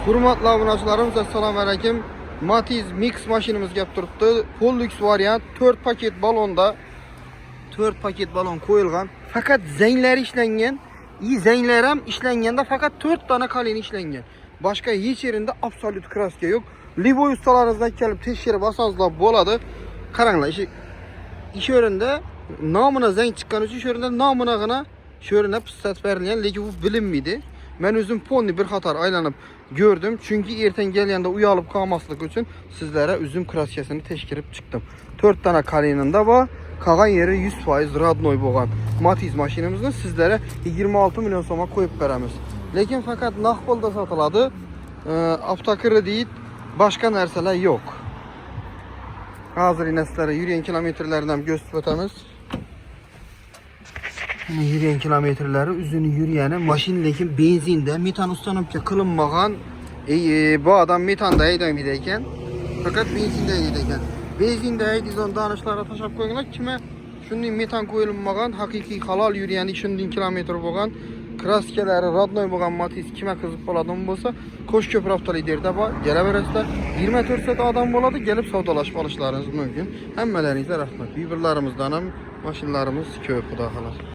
Hurmatlı obunachilarimiz, assalomu alaykum. Matiz Mix mashinamiz kelib turibdi. Pollux variant 4 paket balonda 4 paket balon qo'yilgan. Faqat zanglari ishlangan. Zanglar ham ishlanganda faqat 4 tane kalin ishlangan. Boshqa hech yerinde absolut kraska yo'q. Liboy ustalaringizdan kelib tekshirib olsangizlar bo'ladi. Qaranglar, ish o'rinda nomini zang chiqqani uchun ish o'rinda nominagina shu yerda pistat berilgan, lekin bu bilinmaydi. Ben özüm ponni bir xatar aylanıp gördüm. Çünkü erten gelende uyalıb qalmaslık üçün sizlere üzüm kraskasını teşkirib çıktım. 4 tane kalinində var. Qalan yeri 100% radnoy boğan Matiz maşinimizin sizlere 26 milyon soma koyup veremiz. Lekin fakat naqbolda satıladı. Avtokredit, başka нәрсələr yok. Hazır yine sizlere yürüyen kilometrelerden gösterip ötemiz. Yürüyen kilometreleri üzünü yürüyene maşin lekin benzinde metan ustanıp kılınmagan bu adam metanda eydemideyken fakat benzinde eydeyken benzinde eydizon danışlara taşap koyunlar kime şunun metan koyulmagan hakiki halal yürüyen 200 kilometre boğan kraskeleri radnoy boğan Matiz kime kızıp boladım bolsa koş köprü avtoliderde var geleberesler 24 saat adam boladı gelip savdalaşıp alışlarınız mümkün hemmelerinizle rahmet birbirlerimizden hem maşinlarımız köprü dağılar.